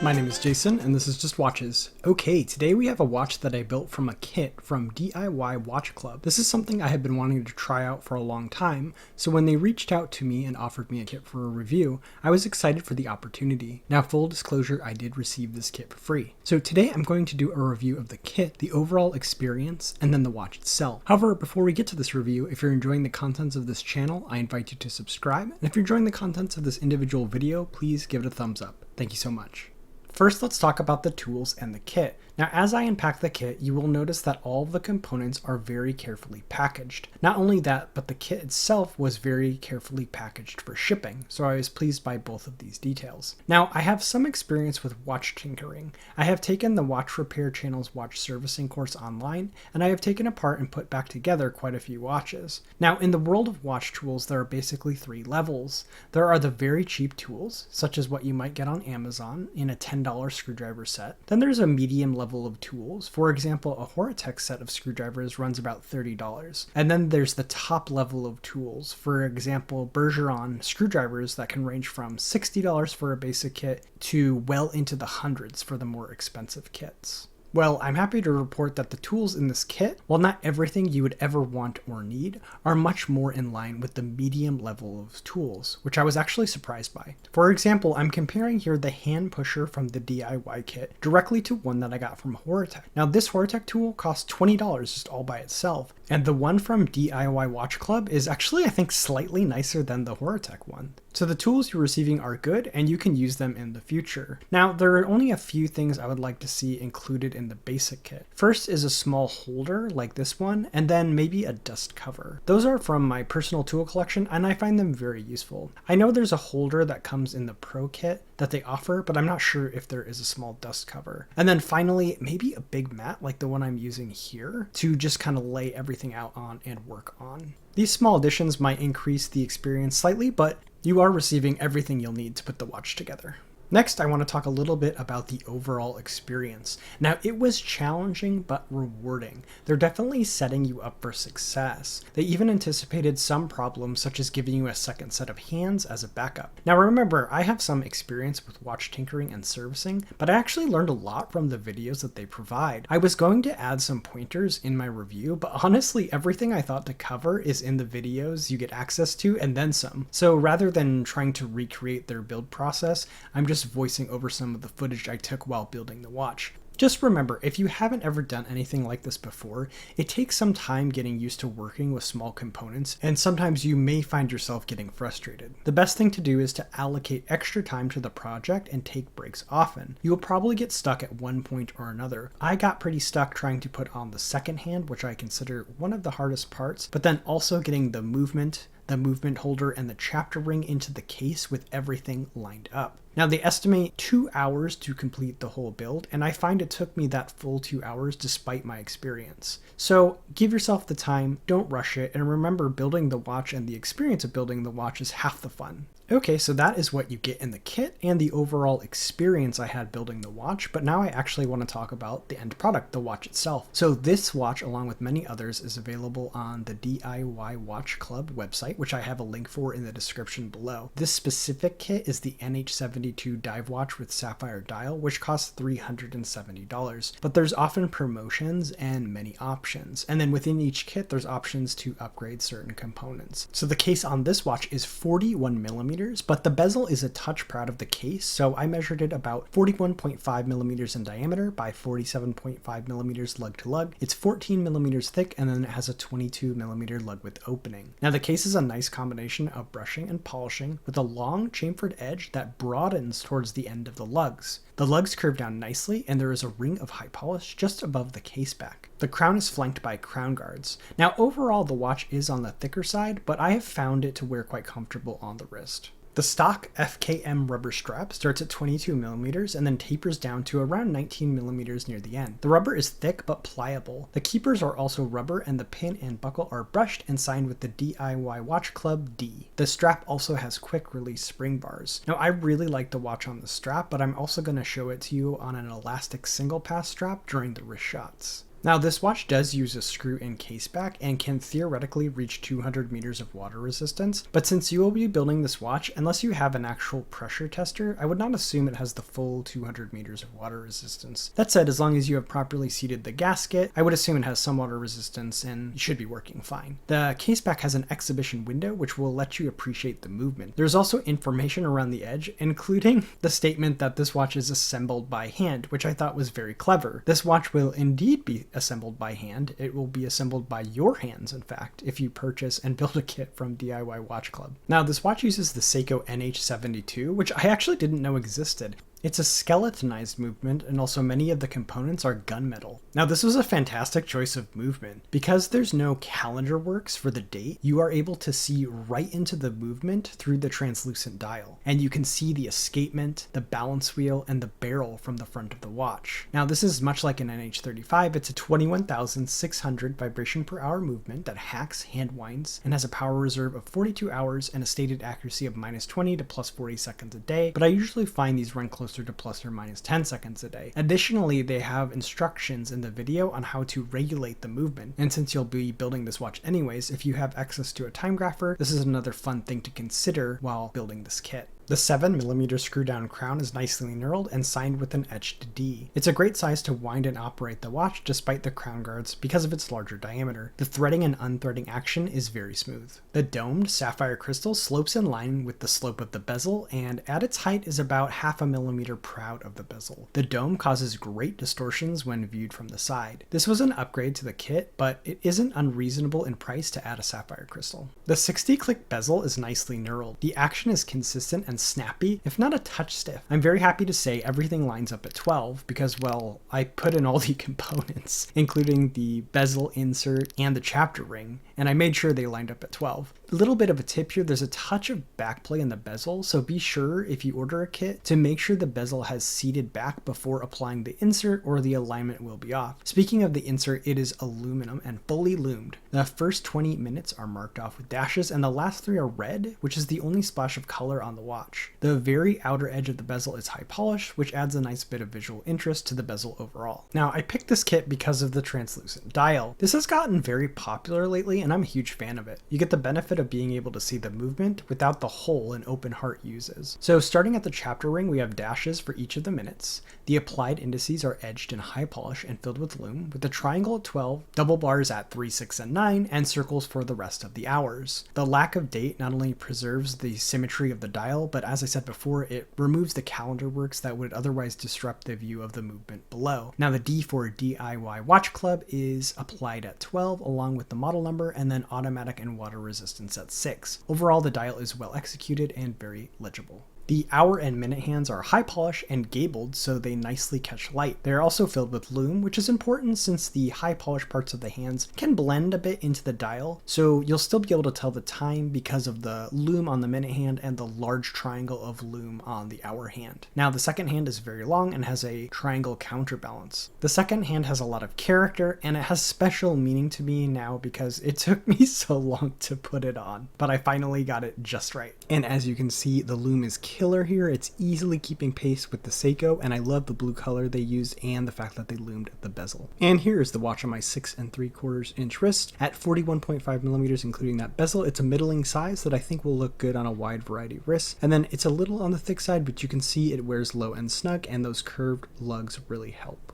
My name is Jason, and this is Just Watches. Okay, today we have a watch that I built from a kit from DIY Watch Club. This is something I have been wanting to try out for a long time, so when they reached out to me and offered me a kit for a review, I was excited for the opportunity. Now, full disclosure, I did receive this kit for free. So today I'm going to do a review of the kit, the overall experience, and then the watch itself. However, before we get to this review, if you're enjoying the contents of this channel, I invite you to subscribe, and if you're enjoying the contents of this individual video, please give it a thumbs up. Thank you so much. First, let's talk about the tools and the kit. Now, as I unpack the kit, you will notice that all of the components are very carefully packaged. Not only that, but the kit itself was very carefully packaged for shipping, so I was pleased by both of these details. Now, I have some experience with watch tinkering. I have taken the Watch Repair Channel's watch servicing course online, and I have taken apart and put back together quite a few watches. Now, in the world of watch tools, there are basically three levels. There are the very cheap tools, such as what you might get on Amazon in a $10 screwdriver set. Then there's a medium level of tools. For example, a Horatex set of screwdrivers runs about $30. And then there's the top level of tools. For example, Bergeron screwdrivers that can range from $60 for a basic kit to well into the hundreds for the more expensive kits. Well, I'm happy to report that the tools in this kit, while not everything you would ever want or need, are much more in line with the medium level of tools, which I was actually surprised by. For example, I'm comparing here the hand pusher from the DIY kit directly to one that I got from Horatex. Now, this Horatex tool costs $20 just all by itself, and the one from DIY Watch Club is actually, I think, slightly nicer than the Horatex one. So the tools you're receiving are good, and you can use them in the future. Now, there are only a few things I would like to see included in the basic kit. First is a small holder like this one, and then maybe a dust cover. Those are from my personal tool collection, and I find them very useful. I know there's a holder that comes in the Pro kit that they offer, but I'm not sure if there is a small dust cover. And then finally, maybe a big mat like the one I'm using here to just kind of lay everything out on and work on. These small additions might increase the experience slightly, but you are receiving everything you'll need to put the watch together. Next, I want to talk a little bit about the overall experience. Now, it was challenging but rewarding. They're definitely setting you up for success. They even anticipated some problems, such as giving you a second set of hands as a backup. Now remember, I have some experience with watch tinkering and servicing, but I actually learned a lot from the videos that they provide. I was going to add some pointers in my review, but honestly, everything I thought to cover is in the videos you get access to and then some. So rather than trying to recreate their build process, I'm just voicing over some of the footage I took while building the watch. Just remember, if you haven't ever done anything like this before, it takes some time getting used to working with small components, and sometimes you may find yourself getting frustrated. The best thing to do is to allocate extra time to the project and take breaks often. You will probably get stuck at one point or another. I got pretty stuck trying to put on the second hand, which I consider one of the hardest parts, but then also getting the movement holder, and the chapter ring into the case with everything lined up. Now, they estimate 2 hours to complete the whole build, and I find it took me that full 2 hours despite my experience. So give yourself the time, don't rush it, and remember, building the watch and the experience of building the watch is half the fun. Okay, so that is what you get in the kit and the overall experience I had building the watch, but now I actually want to talk about the end product, the watch itself. So this watch, along with many others, is available on the DIY Watch Club website, which I have a link for in the description below. This specific kit is the NH72 dive watch with Sapphire dial, which costs $370, but there's often promotions and many options. And then within each kit, there's options to upgrade certain components. So the case on this watch is 41 millimeters, but the bezel is a touch proud of the case, so I measured it about 41.5 millimeters in diameter by 47.5 millimeters lug to lug. It's 14 millimeters thick, and then it has a 22 millimeter lug width opening. Now the case is a nice combination of brushing and polishing with a long chamfered edge that broadens towards the end of the lugs. The lugs curve down nicely, and there is a ring of high polish just above the case back. The crown is flanked by crown guards. Now overall, the watch is on the thicker side, but I have found it to wear quite comfortable on the wrist. The stock FKM rubber strap starts at 22 millimeters and then tapers down to around 19 millimeters near the end. The rubber is thick but pliable. The keepers are also rubber, and the pin and buckle are brushed and signed with the DIY Watch Club D. The strap also has quick release spring bars. Now, I really like the watch on the strap, but I'm also going to show it to you on an elastic single pass strap during the wrist shots. Now this watch does use a screw-in case back and can theoretically reach 200 meters of water resistance, but since you will be building this watch, unless you have an actual pressure tester, I would not assume it has the full 200 meters of water resistance. That said, as long as you have properly seated the gasket, I would assume it has some water resistance and you should be working fine. The case back has an exhibition window which will let you appreciate the movement. There's also information around the edge, including the statement that this watch is assembled by hand, which I thought was very clever. This watch will indeed be assembled by hand. It will be assembled by your hands, in fact, if you purchase and build a kit from DIY Watch Club. Now, this watch uses the Seiko NH72, which I actually didn't know existed. It's a skeletonized movement, and also many of the components are gunmetal. Now, this was a fantastic choice of movement. Because there's no calendar works for the date, you are able to see right into the movement through the translucent dial. And you can see the escapement, the balance wheel, and the barrel from the front of the watch. Now, this is much like an NH35. It's a 21,600 vibration per hour movement that hacks, hand winds, and has a power reserve of 42 hours and a stated accuracy of -20 to +40 seconds a day. But I usually find these run closer to plus or minus 10 seconds a day. Additionally, they have instructions in the video on how to regulate the movement. And since you'll be building this watch anyways, if you have access to a Timegrapher, this is another fun thing to consider while building this kit. The 7mm screw down crown is nicely knurled and signed with an etched D. It's a great size to wind and operate the watch despite the crown guards because of its larger diameter. The threading and unthreading action is very smooth. The domed sapphire crystal slopes in line with the slope of the bezel, and at its height is about 0.5 millimeter proud of the bezel. The dome causes great distortions when viewed from the side. This was an upgrade to the kit, but it isn't unreasonable in price to add a sapphire crystal. The 60-click bezel is nicely knurled. The action is consistent and snappy, if not a touch stiff. I'm very happy to say everything lines up at 12 because, well, I put in all the components, including the bezel insert and the chapter ring, and I made sure they lined up at 12. A little bit of a tip here, there's a touch of backplay in the bezel, so be sure if you order a kit to make sure the bezel has seated back before applying the insert or the alignment will be off. Speaking of the insert, it is aluminum and fully lumed. The first 20 minutes are marked off with dashes and the last 3 are red, which is the only splash of color on the watch. The very outer edge of the bezel is high polished, which adds a nice bit of visual interest to the bezel overall. Now, I picked this kit because of the translucent dial. This has gotten very popular lately and I'm a huge fan of it. You get the benefit of being able to see the movement without the hole an open heart uses. So starting at the chapter ring, we have dashes for each of the minutes. The applied indices are edged in high polish and filled with lume, with the triangle at 12, double bars at 3, 6, and 9, and circles for the rest of the hours. The lack of date not only preserves the symmetry of the dial, but as I said before, it removes the calendar works that would otherwise disrupt the view of the movement below. Now the D for DIY Watch Club is applied at 12 along with the model number, and then automatic and water resistance at 6. Overall, the dial is well executed and very legible. The hour and minute hands are high polish and gabled so they nicely catch light. They are also filled with lume, which is important since the high polish parts of the hands can blend a bit into the dial, so you'll still be able to tell the time because of the lume on the minute hand and the large triangle of lume on the hour hand. Now the second hand is very long and has a triangle counterbalance. The second hand has a lot of character and it has special meaning to me now because it took me so long to put it on, but I finally got it just right. And as you can see, the lume is killer here. It's easily keeping pace with the Seiko, and I love the blue color they used and the fact that they loomed the bezel. And here is the watch on my 6 3/4 inch wrist at 41.5 millimeters, including that bezel. It's a middling size that I think will look good on a wide variety of wrists. And then it's a little on the thick side, but you can see it wears low and snug, and those curved lugs really help.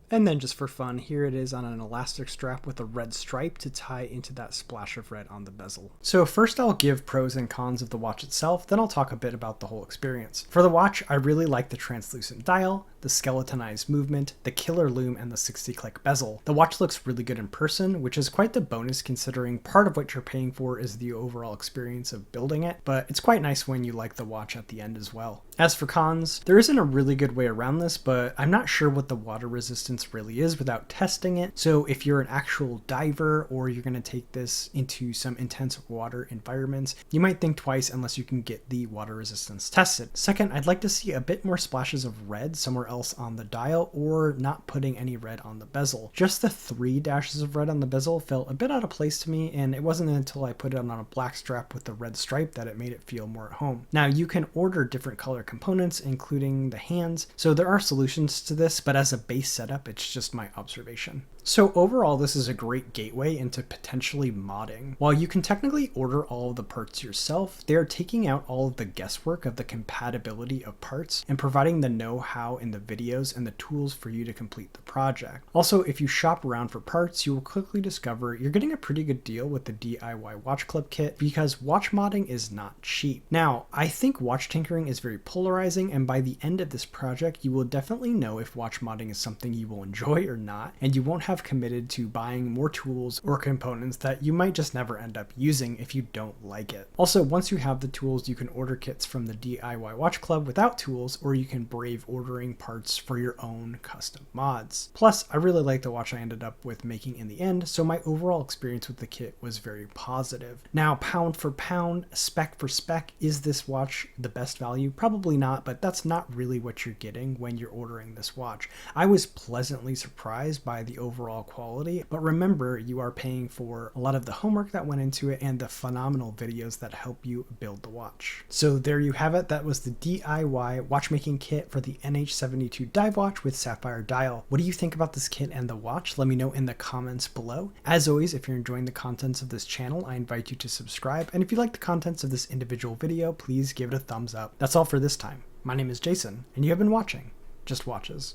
And then just for fun, here it is on an elastic strap with a red stripe to tie into that splash of red on the bezel. So first I'll give pros and cons of the watch itself, then I'll talk a bit about the whole experience. For the watch, I really like the translucent dial, the skeletonized movement, the killer lume, and the 60-click bezel. The watch looks really good in person, which is quite the bonus considering part of what you're paying for is the overall experience of building it, but it's quite nice when you like the watch at the end as well. As for cons, there isn't a really good way around this, but I'm not sure what the water resistance really is without testing it. So if you're an actual diver or you're going to take this into some intense water environments, you might think twice unless you can get the water resistance tested. Second, I'd like to see a bit more splashes of red somewhere else on the dial or not putting any red on the bezel. Just the 3 dashes of red on the bezel felt a bit out of place to me, and it wasn't until I put it on a black strap with the red stripe that it made it feel more at home. Now you can order different color components, including the hands, so there are solutions to this, but as a base setup, it's just my observation. So overall, this is a great gateway into potentially modding. While you can technically order all of the parts yourself, they are taking out all of the guesswork of the compatibility of parts and providing the know-how in the videos and the tools for you to complete the project. Also, if you shop around for parts, you will quickly discover you're getting a pretty good deal with the DIY Watch Club kit because watch modding is not cheap. Now, I think watch tinkering is very polarizing, and by the end of this project, you will definitely know if watch modding is something you will enjoy or not, and you won't have committed to buying more tools or components that you might just never end up using if you don't like it. Also, once you have the tools, you can order kits from the DIY Watch Club without tools, or you can brave ordering parts for your own custom mods. Plus, I really like the watch I ended up with making in the end, so my overall experience with the kit was very positive. Now, pound for pound, spec for spec, is this watch the best value? Probably not, but that's not really what you're getting when you're ordering this watch. I was pleasantly surprised by the overall quality, but remember, you are paying for a lot of the homework that went into it and the phenomenal videos that help you build the watch. So there you have it. That was the DIY watchmaking kit for the NH72 dive watch with Sapphire dial. What do you think about this kit and the watch? Let me know in the comments below. As always, if you're enjoying the contents of this channel, I invite you to subscribe, and if you like the contents of this individual video, please give it a thumbs up. That's all for this time. My name is Jason, and you have been watching Just Watches.